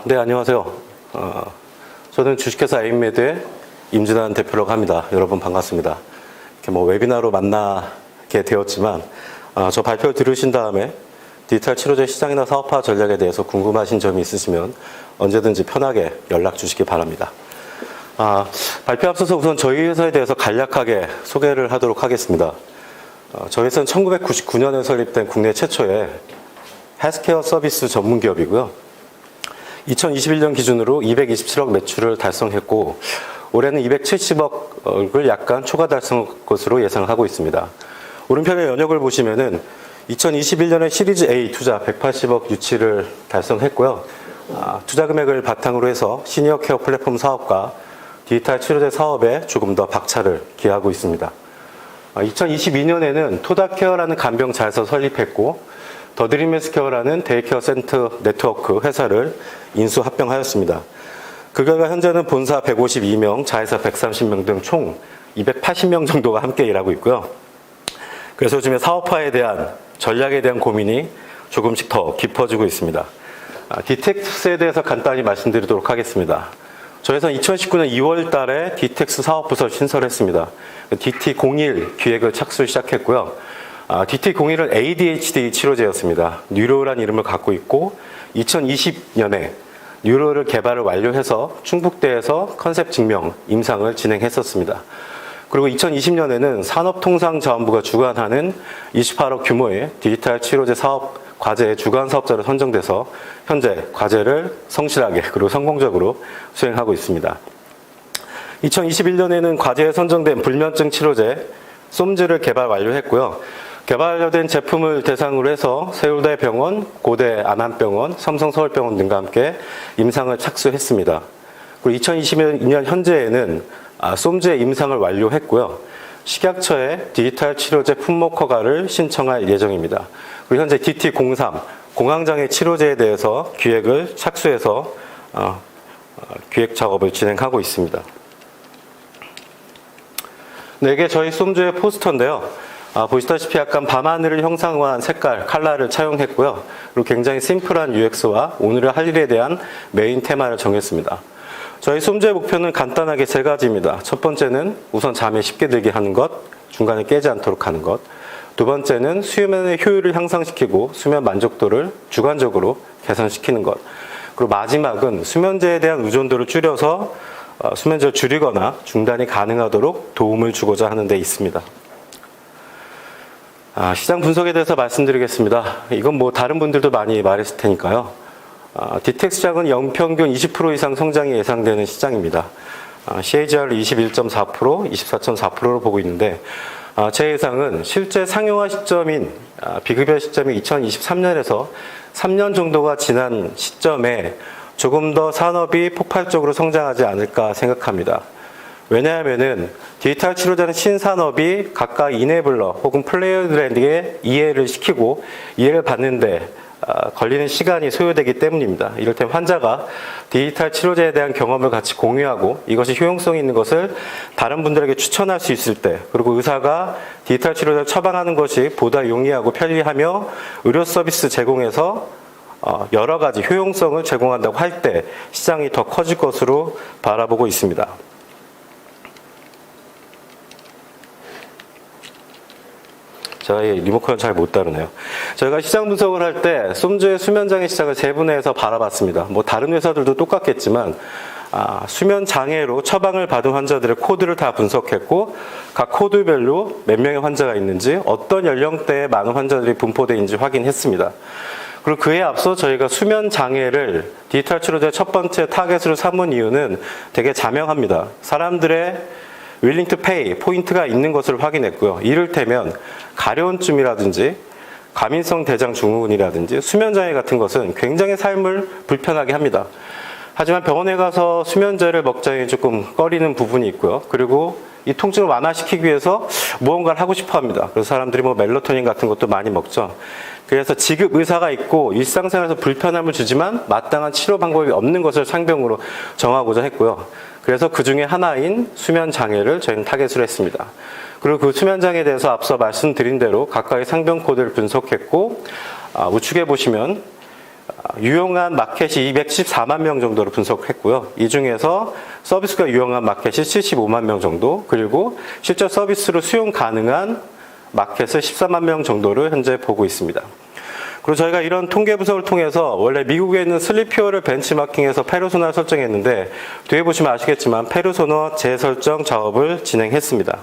네, 안녕하세요. 저는 주식회사 에임메드의 임진환 대표라고 합니다. 여러분 반갑습니다. 이렇게 웨비나로 만나게 되었지만, 저 발표를 들으신 다음에 디지털 치료제 시장이나 사업화 전략에 대해서 궁금하신 점이 있으시면 언제든지 편하게 연락 주시기 바랍니다. 발표 앞서서 우선 저희 회사에 대해서 간략하게 소개를 하도록 하겠습니다. 저희 회사는 1999년에 설립된 국내 최초의 헬스케어 서비스 전문 기업이고요. 2021년 기준으로 227억 매출을 달성했고 올해는 270억을 약간 초과 달성할 것으로 예상을 하고 있습니다. 오른편의 연역을 보시면은 2021년에 시리즈 A 투자 180억 유치를 달성했고요. 투자 금액을 바탕으로 해서 시니어 케어 플랫폼 사업과 디지털 치료제 사업에 조금 더 박차를 기하고 있습니다. 2022년에는 토닥케어라는 간병 자회사 설립했고 더드림헬스케어라는 데이케어 센터 네트워크 회사를 인수 합병하였습니다. 그 결과 현재는 본사 152명, 자회사 130명 등 총 280명 정도가 함께 일하고 있고요. 그래서 요즘에 사업화에 대한 전략에 대한 고민이 조금씩 더 깊어지고 있습니다. 디텍스에 대해서 간단히 말씀드리도록 하겠습니다. 저희 회사는 2019년 2월 달에 디텍스 사업부서를 신설했습니다. DT01 기획을 착수 시작했고요. DT01은 ADHD 치료제였습니다. 뉴로라는 이름을 갖고 있고 2020년에 뉴로를 개발을 완료해서 충북대에서 컨셉 증명, 임상을 진행했었습니다. 그리고 2020년에는 산업통상자원부가 주관하는 28억 규모의 디지털 치료제 사업 과제의 주관 사업자로 선정돼서 현재 과제를 성실하게 그리고 성공적으로 수행하고 있습니다. 2021년에는 과제에 선정된 불면증 치료제 솜즈를 개발 완료했고요. 개발된 제품을 대상으로 해서 세울대병원, 고대 안암병원, 삼성서울병원 등과 함께 임상을 착수했습니다. 그리고 2022년 현재에는 솜즈의 임상을 완료했고요. 식약처에 디지털 치료제 품목 허가를 신청할 예정입니다. 그리고 현재 DT03 공황장애 치료제에 대해서 기획을 착수해서 기획 작업을 진행하고 있습니다. 네, 이게 저희 솜즈의 포스터인데요. 보시다시피 약간 밤하늘을 형상화한 색깔, 컬러를 차용했고요. 그리고 굉장히 심플한 UX와 오늘의 할 일에 대한 메인 테마를 정했습니다. 저희 솜즈의 목표는 간단하게 세 가지입니다. 첫 번째는 우선 잠에 쉽게 들게 하는 것, 중간에 깨지 않도록 하는 것. 두 번째는 수면의 효율을 향상시키고 수면 만족도를 주관적으로 개선시키는 것. 그리고 마지막은 수면제에 대한 의존도를 줄여서 수면제를 줄이거나 중단이 가능하도록 도움을 주고자 하는 데 있습니다. 시장 분석에 대해서 말씀드리겠습니다. 이건 다른 분들도 많이 말했을 테니까요. 디텍스 시장은 연평균 20% 이상 성장이 예상되는 시장입니다. CAGR 21.4%, 24.4%로 보고 있는데 제 예상은 실제 상용화 시점인 비급여 시점이 2023년에서 3년 정도가 지난 시점에 조금 더 산업이 폭발적으로 성장하지 않을까 생각합니다. 왜냐하면은 디지털 치료자는 신산업이 각각 이네블러 혹은 플레이어들에게 이해를 시키고 이해를 받는데 걸리는 시간이 소요되기 때문입니다. 이를테면 환자가 디지털 치료제에 대한 경험을 같이 공유하고 이것이 효용성이 있는 것을 다른 분들에게 추천할 수 있을 때, 그리고 의사가 디지털 치료제를 처방하는 것이 보다 용이하고 편리하며 의료 서비스 제공에서 여러 가지 효용성을 제공한다고 할 때 시장이 더 커질 것으로 바라보고 있습니다. 제가 리모컨을 잘 못 다루네요. 저희가 시장 분석을 할 때 솜즈의 수면장애 시장을 세 분야에서 바라봤습니다. 다른 회사들도 똑같겠지만 수면 장애로 처방을 받은 환자들의 코드를 다 분석했고 각 코드별로 몇 명의 환자가 있는지 어떤 연령대에 많은 환자들이 분포되어 있는지 확인했습니다. 그리고 그에 앞서 저희가 수면 장애를 디지털 치료제의 첫 번째 타겟으로 삼은 이유는 되게 자명합니다. 사람들의 willing to pay 포인트가 있는 것을 확인했고요. 이를테면 가려움증이라든지 과민성 대장 증후군이라든지 수면장애 같은 것은 굉장히 삶을 불편하게 합니다. 하지만 병원에 가서 수면제를 먹자니 조금 꺼리는 부분이 있고요. 그리고 이 통증을 완화시키기 위해서 무언가를 하고 싶어 합니다. 그래서 사람들이 멜로토닌 같은 것도 많이 먹죠. 그래서 지급 의사가 있고 일상생활에서 불편함을 주지만 마땅한 치료 방법이 없는 것을 상병으로 정하고자 했고요. 그래서 그 중에 하나인 수면 장애를 저희는 타겟으로 했습니다. 그리고 그 수면 장애에 대해서 앞서 말씀드린 대로 각각의 상병 코드를 분석했고 우측에 보시면 유용한 마켓이 214만 명 정도로 분석했고요. 이 중에서 서비스가 유용한 마켓이 75만 명 정도, 그리고 실제 서비스로 수용 가능한 마켓을 14만 명 정도를 현재 보고 있습니다. 그리고 저희가 이런 통계 분석을 통해서 원래 미국에 있는 슬리피어를 벤치마킹해서 페르소나를 설정했는데, 뒤에 보시면 아시겠지만 페르소나 재설정 작업을 진행했습니다.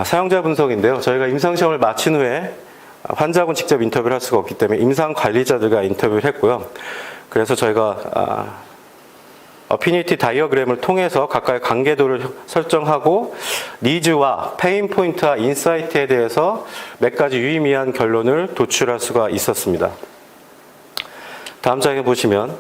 사용자 분석인데요. 저희가 임상시험을 마친 후에 환자하고는 직접 인터뷰를 할 수가 없기 때문에 임상 관리자들과 인터뷰를 했고요. 그래서 저희가 어피니티 다이어그램을 통해서 각각의 관계도를 설정하고 니즈와 페인 포인트와 인사이트에 대해서 몇 가지 유의미한 결론을 도출할 수가 있었습니다. 다음 장에 보시면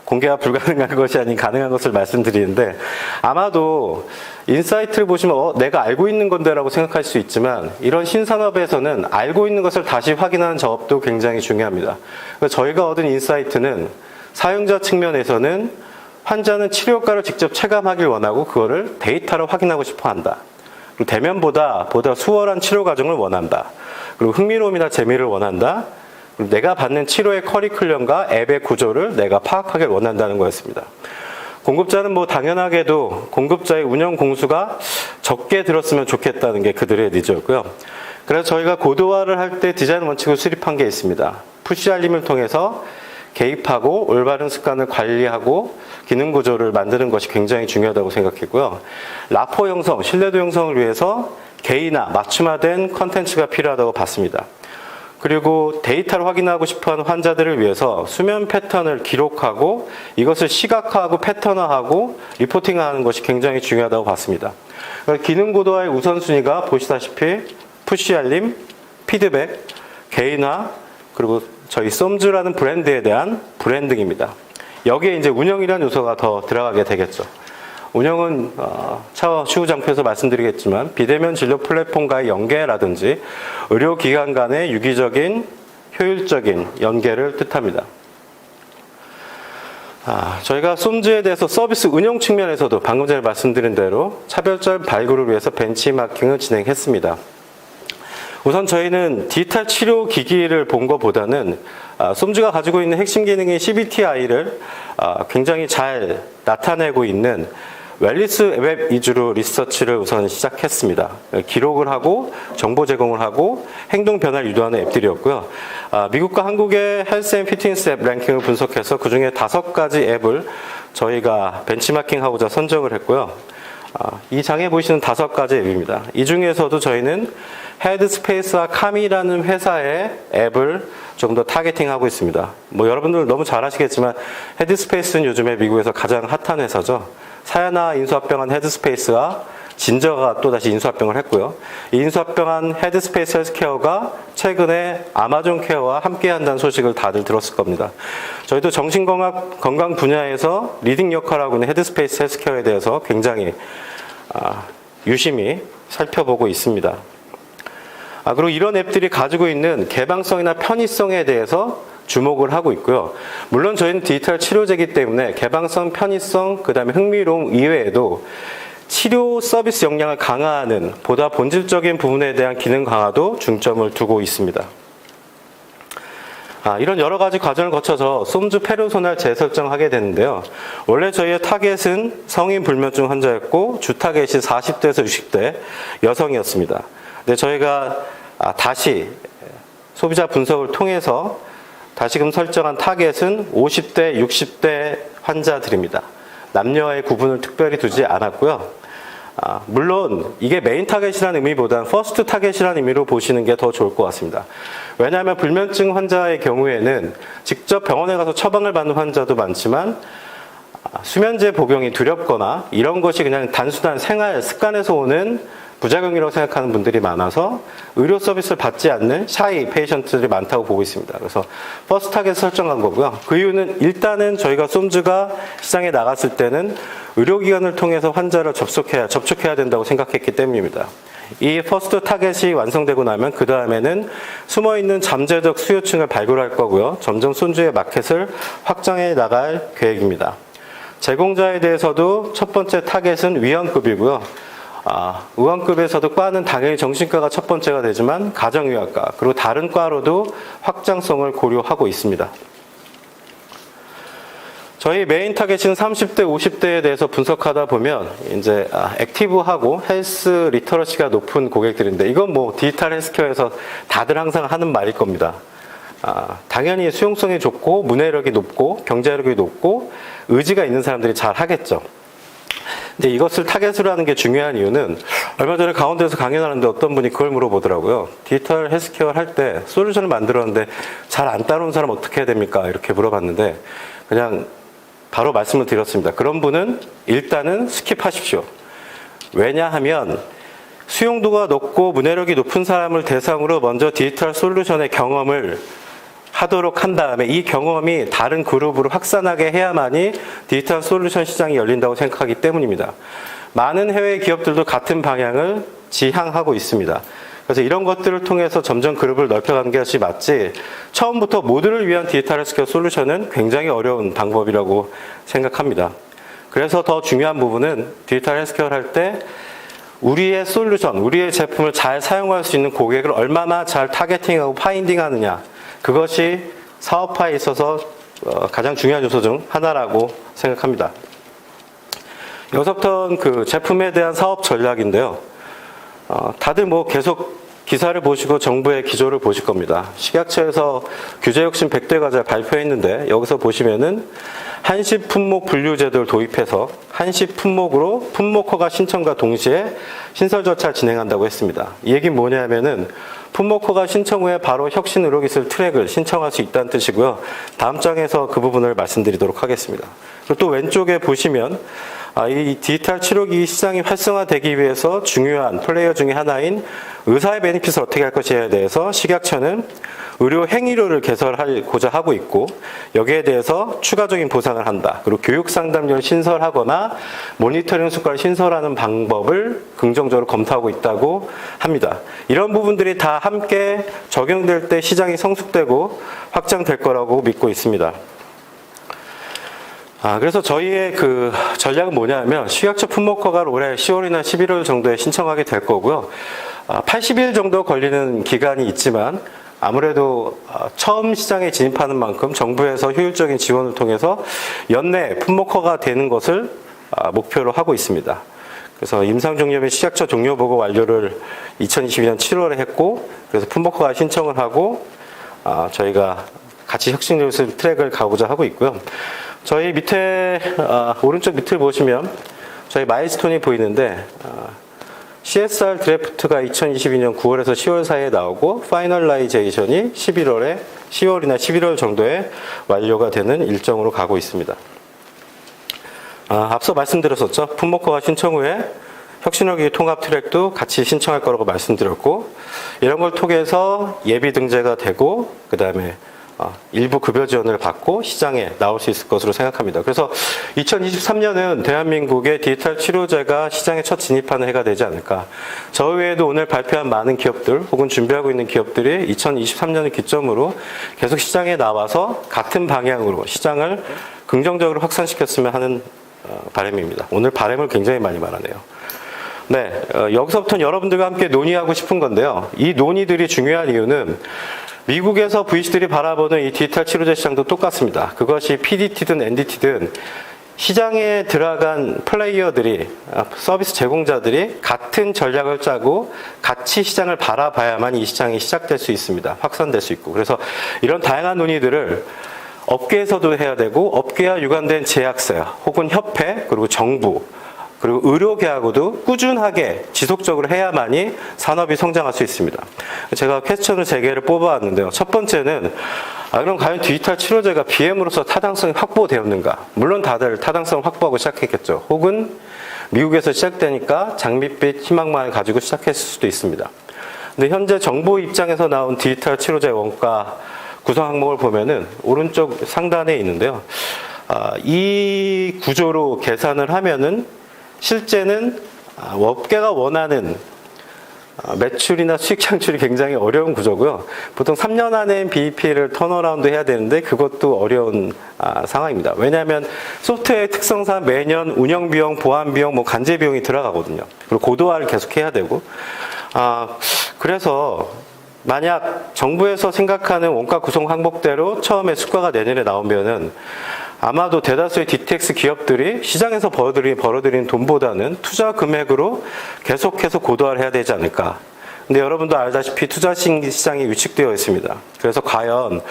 공개가 불가능한 것이 아닌 가능한 것을 말씀드리는데, 아마도 인사이트를 보시면 내가 알고 있는 건데 라고 생각할 수 있지만, 이런 신산업에서는 알고 있는 것을 다시 확인하는 작업도 굉장히 중요합니다. 그래서 저희가 얻은 인사이트는 사용자 측면에서는 환자는 치료효과를 직접 체감하길 원하고 그거를 데이터로 확인하고 싶어 한다. 그리고 대면보다 수월한 치료 과정을 원한다. 그리고 흥미로움이나 재미를 원한다. 내가 받는 치료의 커리큘럼과 앱의 구조를 내가 파악하길 원한다는 거였습니다. 공급자는 당연하게도 공급자의 운영 공수가 적게 들었으면 좋겠다는 게 그들의 니즈였고요. 그래서 저희가 고도화를 할 때 디자인 원칙을 수립한 게 있습니다. 푸시 알림을 통해서 개입하고 올바른 습관을 관리하고 기능 구조를 만드는 것이 굉장히 중요하다고 생각했고요. 라포 형성, 신뢰도 형성을 위해서 개인화, 맞춤화된 컨텐츠가 필요하다고 봤습니다. 그리고 데이터를 확인하고 싶어하는 환자들을 위해서 수면 패턴을 기록하고 이것을 시각화하고 패턴화하고 리포팅하는 것이 굉장히 중요하다고 봤습니다. 기능 고도화의 우선순위가 보시다시피 푸시 알림, 피드백, 개인화, 그리고 저희 솜즈라는 브랜드에 대한 브랜딩입니다. 여기에 이제 운영이라는 요소가 더 들어가게 되겠죠. 운영은 차후 장표에서 말씀드리겠지만 비대면 진료 플랫폼과의 연계라든지 의료기관 간의 유기적인 효율적인 연계를 뜻합니다. 저희가 솜즈에 대해서 서비스 운영 측면에서도 방금 전에 말씀드린 대로 차별적 발굴을 위해서 벤치마킹을 진행했습니다. 우선 저희는 디지털 치료 기기를 본 것보다는 솜즈가 가지고 있는 핵심 기능인 CBTI를 굉장히 잘 나타내고 있는 웰니스 웹 위주로 리서치를 우선 시작했습니다. 기록을 하고 정보 제공을 하고 행동 변화를 유도하는 앱들이었고요. 미국과 한국의 헬스 앤 피트니스 앱 랭킹을 분석해서 그중에 5가지 앱을 저희가 벤치마킹하고자 선정을 했고요. 이 장에 보이시는 5가지 앱입니다. 이 중에서도 저희는 헤드스페이스와 카미라는 회사의 앱을 좀 더 타겟팅하고 있습니다. 여러분들 너무 잘 아시겠지만 헤드스페이스는 요즘에 미국에서 가장 핫한 회사죠. 사야나 인수합병한 헤드스페이스와 진저가 또다시 인수합병을 했고요. 이 인수합병한 헤드스페이스 헬스케어가 최근에 아마존 케어와 함께한다는 소식을 다들 들었을 겁니다. 저희도 정신건강 분야에서 리딩 역할을 하고 있는 헤드스페이스 헬스케어에 대해서 굉장히 유심히 살펴보고 있습니다. 그리고 이런 앱들이 가지고 있는 개방성이나 편의성에 대해서 주목을 하고 있고요. 물론 저희는 디지털 치료제이기 때문에 개방성, 편의성, 그 다음에 흥미로움 이외에도 치료 서비스 역량을 강화하는 보다 본질적인 부분에 대한 기능 강화도 중점을 두고 있습니다. 이런 여러 가지 과정을 거쳐서 솜즈 페르소나를 재설정하게 됐는데요. 원래 저희의 타겟은 성인 불면증 환자였고 주 타겟이 40대에서 60대 여성이었습니다. 근데 저희가 다시 소비자 분석을 통해서 다시금 설정한 타겟은 50대, 60대 환자들입니다. 남녀의 구분을 특별히 두지 않았고요. 물론 이게 메인 타겟이라는 의미보다는 퍼스트 타겟이라는 의미로 보시는 게 더 좋을 것 같습니다. 왜냐하면 불면증 환자의 경우에는 직접 병원에 가서 처방을 받는 환자도 많지만 수면제 복용이 두렵거나 이런 것이 그냥 단순한 생활 습관에서 오는 부작용이라고 생각하는 분들이 많아서 의료 서비스를 받지 않는 샤이 페이션트들이 많다고 보고 있습니다. 그래서 퍼스트 타겟을 설정한 거고요. 그 이유는 일단은 저희가 솜즈가 시장에 나갔을 때는 의료기관을 통해서 환자를 접촉해야 된다고 생각했기 때문입니다. 이 퍼스트 타겟이 완성되고 나면 그 다음에는 숨어있는 잠재적 수요층을 발굴할 거고요. 점점 솜즈의 마켓을 확장해 나갈 계획입니다. 제공자에 대해서도 첫 번째 타겟은 위험급이고요. 의원급에서도 과는 당연히 정신과가 첫 번째가 되지만 가정의학과 그리고 다른 과로도 확장성을 고려하고 있습니다. 저희 메인 타겟인 30대, 50대에 대해서 분석하다 보면 이제 액티브하고 헬스 리터러시가 높은 고객들인데 이건 뭐 디지털 헬스케어에서 다들 항상 하는 말일 겁니다. 당연히 수용성이 좋고 문해력이 높고 경제력이 높고 의지가 있는 사람들이 잘 하겠죠. 근데 이것을 타겟으로 하는 게 중요한 이유는 얼마 전에 강원도에서 강연하는데 어떤 분이 그걸 물어보더라고요. 디지털 헬스케어를 할 때 솔루션을 만들었는데 잘 안 따라온 사람 어떻게 해야 됩니까? 이렇게 물어봤는데 그냥 바로 말씀을 드렸습니다. 그런 분은 일단은 스킵하십시오. 왜냐하면 수용도가 높고 문해력이 높은 사람을 대상으로 먼저 디지털 솔루션의 경험을 하도록 한 다음에 이 경험이 다른 그룹으로 확산하게 해야만이 디지털 솔루션 시장이 열린다고 생각하기 때문입니다. 많은 해외 기업들도 같은 방향을 지향하고 있습니다. 그래서 이런 것들을 통해서 점점 그룹을 넓혀가는 것이 맞지 처음부터 모두를 위한 디지털 헬스케어 솔루션은 굉장히 어려운 방법이라고 생각합니다. 그래서 더 중요한 부분은 디지털 헬스케어를 할 때 우리의 솔루션, 우리의 제품을 잘 사용할 수 있는 고객을 얼마나 잘 타겟팅하고 파인딩하느냐 그것이 사업화에 있어서 가장 중요한 요소 중 하나라고 생각합니다. 여기서부터는 그 제품에 대한 사업 전략인데요. 다들 뭐 계속 기사를 보시고 정부의 기조를 보실 겁니다. 식약처에서 규제혁신 100대 과제 발표했는데 여기서 보시면은 한식 품목 분류 제도를 도입해서 한식 품목으로 품목허가 신청과 동시에 신설 절차를 진행한다고 했습니다. 이 얘기는 뭐냐면은 품목허가 신청 후에 바로 혁신 의료기술 트랙을 신청할 수 있다는 뜻이고요. 다음 장에서 그 부분을 말씀드리도록 하겠습니다. 그리고 또 왼쪽에 보시면 이 디지털 치료기 시장이 활성화되기 위해서 중요한 플레이어 중에 하나인 의사의 베니핏을 어떻게 할 것이냐에 대해서 식약처는 의료 행위료를 개설하고자 하고 있고 여기에 대해서 추가적인 보상을 한다. 그리고 교육 상담료를 신설하거나 모니터링 수가를 신설하는 방법을 긍정적으로 검토하고 있다고 합니다. 이런 부분들이 다 함께 적용될 때 시장이 성숙되고 확장될 거라고 믿고 있습니다. 그래서 저희의 그 전략은 뭐냐면 식약처 품목허가를 올해 10월이나 11월 정도에 신청하게 될 거고요. 80일 정도 걸리는 기간이 있지만 아무래도 처음 시장에 진입하는 만큼 정부에서 효율적인 지원을 통해서 연내 품목허가 되는 것을 목표로 하고 있습니다. 그래서 임상종료 및 식약처 종료보고 완료를 2022년 7월에 했고 그래서 품목허가 신청을 하고 저희가 같이 혁신기술 트랙을 가고자 하고 있고요. 저희 밑에 오른쪽 밑을 보시면 저희 마일스톤이 보이는데 CSR 드래프트가 2022년 9월에서 10월 사이에 나오고 파이널라이제이션이 10월이나 11월 정도에 완료가 되는 일정으로 가고 있습니다. 앞서 말씀드렸었죠. 품목허가 신청 후에 혁신의료기술 통합 트랙도 같이 신청할 거라고 말씀드렸고 이런 걸 통해서 예비 등재가 되고 그 다음에 일부 급여 지원을 받고 시장에 나올 수 있을 것으로 생각합니다. 그래서 2023년은 대한민국의 디지털 치료제가 시장에 첫 진입하는 해가 되지 않을까. 저 외에도 오늘 발표한 많은 기업들 혹은 준비하고 있는 기업들이 2023년을 기점으로 계속 시장에 나와서 같은 방향으로 시장을 긍정적으로 확산시켰으면 하는 바람입니다. 오늘 바람을 굉장히 많이 말하네요. 네, 여기서부터는 여러분들과 함께 논의하고 싶은 건데요. 이 논의들이 중요한 이유는 미국에서 VC들이 바라보는 이 디지털 치료제 시장도 똑같습니다. 그것이 PDT든 NDT든 시장에 들어간 플레이어들이, 서비스 제공자들이 같은 전략을 짜고 같이 시장을 바라봐야만 이 시장이 시작될 수 있습니다. 확산될 수 있고. 그래서 이런 다양한 논의들을 업계에서도 해야 되고 업계와 유관된 제약사 혹은 협회 그리고 정부 그리고 의료계하고도 꾸준하게 지속적으로 해야만이 산업이 성장할 수 있습니다. 제가 퀘스천을 3개를 뽑아왔는데요. 첫 번째는 그럼 과연 디지털 치료제가 BM으로서 타당성이 확보되었는가? 물론 다들 타당성을 확보하고 시작했겠죠. 혹은 미국에서 시작되니까 장밋빛 희망만을 가지고 시작했을 수도 있습니다. 근데 현재 정부 입장에서 나온 디지털 치료제 원가 구성 항목을 보면은 오른쪽 상단에 있는데요. 이 구조로 계산을 하면은 실제는 업계가 원하는 매출이나 수익 창출이 굉장히 어려운 구조고요. 보통 3년 안에 BEP를 턴어라운드 해야 되는데 그것도 어려운 상황입니다. 왜냐하면 소프트웨어의 특성상 매년 운영비용, 보안비용, 뭐 간제비용이 들어가거든요. 그리고 고도화를 계속해야 되고 그래서 만약 정부에서 생각하는 원가 구성 항목대로 처음에 수가가 내년에 나오면은 아마도 대다수의 DTX 기업들이 시장에서 벌어들이는 돈보다는 투자 금액으로 계속해서 고도화를 해야 되지 않을까. 근데 여러분도 알다시피 투자 시장이 위축되어 있습니다. 그래서 과연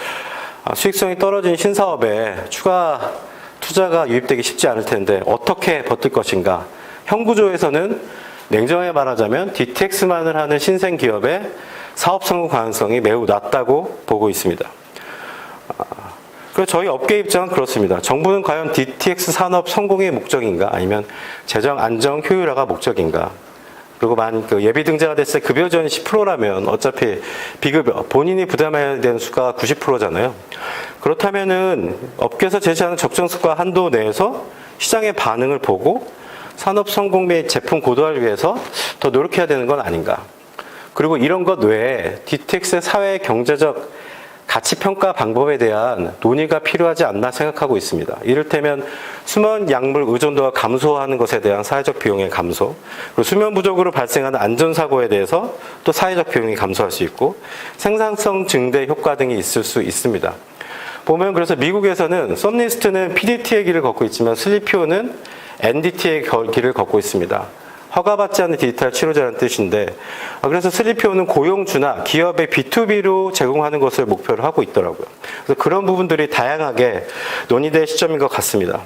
수익성이 떨어진 신사업에 추가 투자가 유입되기 쉽지 않을 텐데 어떻게 버틸 것인가. 현 구조에서는 냉정하게 말하자면 DTX만을 하는 신생 기업의 사업 성공 가능성이 매우 낮다고 보고 있습니다. 그래서 저희 업계 입장은 그렇습니다. 정부는 과연 DTX 산업 성공이 목적인가 아니면 재정 안정 효율화가 목적인가. 그리고 그 예비 등재가 됐을 때 급여 지원이 10%라면 어차피 비급여 본인이 부담해야 되는 수가가 90%잖아요. 그렇다면은 업계에서 제시하는 적정 수가 한도 내에서 시장의 반응을 보고 산업 성공 및 제품 고도화를 위해서 더 노력해야 되는 건 아닌가. 그리고 이런 것 외에 DTX의 사회 경제적 가치평가 방법에 대한 논의가 필요하지 않나 생각하고 있습니다. 이를테면 수면 약물 의존도가 감소하는 것에 대한 사회적 비용의 감소, 그리고 수면 부족으로 발생하는 안전사고에 대해서 또 사회적 비용이 감소할 수 있고 생산성 증대 효과 등이 있을 수 있습니다. 보면 그래서 미국에서는 썸니스트는 PDT의 길을 걷고 있지만 슬리피오는 NDT의 길을 걷고 있습니다. 허가받지 않는 디지털 치료제라는 뜻인데 그래서 슬리피오는 고용주나 기업의 B2B로 제공하는 것을 목표로 하고 있더라고요. 그래서 그런 부분들이 다양하게 논의될 시점인 것 같습니다.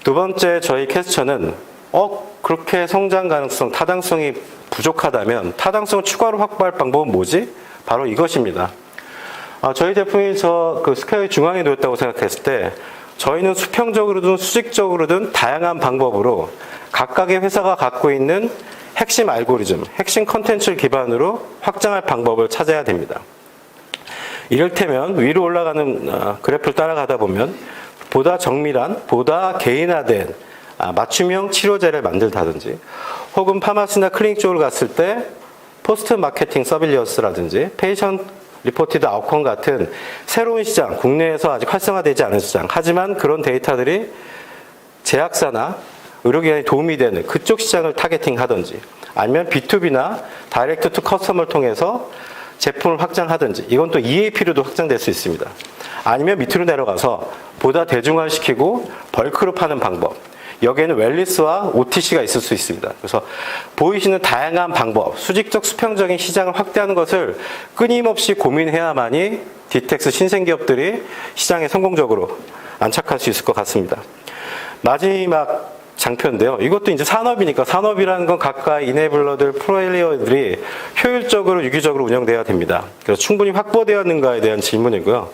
두 번째 저희 퀘스천은 그렇게 성장 가능성, 타당성이 부족하다면 타당성을 추가로 확보할 방법은 뭐지? 바로 이것입니다. 저희 제품이 그 스퀘어의 중앙에 놓였다고 생각했을 때 저희는 수평적으로든 수직적으로든 다양한 방법으로 각각의 회사가 갖고 있는 핵심 알고리즘, 핵심 컨텐츠를 기반으로 확장할 방법을 찾아야 됩니다. 이를테면 위로 올라가는 그래프를 따라가다 보면 보다 정밀한, 보다 개인화된 맞춤형 치료제를 만들다든지 혹은 파마시나 클리닉 쪽으로 갔을 때 포스트 마케팅 서빌리언스라든지 페이션트 리포티드 아웃컴 같은 새로운 시장, 국내에서 아직 활성화되지 않은 시장, 하지만 그런 데이터들이 제약사나 의료기관에 도움이 되는 그쪽 시장을 타겟팅 하든지 아니면 B2B나 다이렉트 투 커스터머를 통해서 제품을 확장하든지 이건 또 EAP로도 확장될 수 있습니다. 아니면 밑으로 내려가서 보다 대중화시키고 벌크로 파는 방법. 여기에는 웰리스와 OTC가 있을 수 있습니다. 그래서 보이시는 다양한 방법, 수직적 수평적인 시장을 확대하는 것을 끊임없이 고민해야만이 DTX 신생기업들이 시장에 성공적으로 안착할 수 있을 것 같습니다. 마지막 장표인데요. 이것도 이제 산업이니까 산업이라는 건 각각 이네블러들, 프로일리어들이 효율적으로 유기적으로 운영돼야 됩니다. 그래서 충분히 확보되었는가에 대한 질문이고요.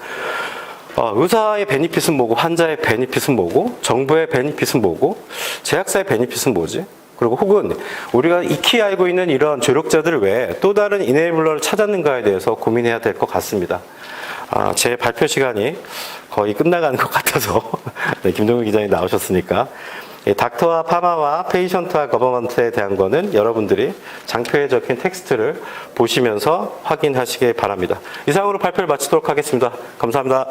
의사의 베니핏은 뭐고, 환자의 베니핏은 뭐고, 정부의 베니핏은 뭐고, 제약사의 베니핏은 뭐지? 그리고 혹은 우리가 익히 알고 있는 이런 조력자들 외에 또 다른 이네블러를 찾았는가에 대해서 고민해야 될 것 같습니다. 제 발표 시간이 거의 끝나가는 것 같아서 네, 김동규 기자님 나오셨으니까 닥터와 파마와 페이션트와 거버먼트에 대한 거는 여러분들이 장표에 적힌 텍스트를 보시면서 확인하시기 바랍니다. 이상으로 발표를 마치도록 하겠습니다. 감사합니다.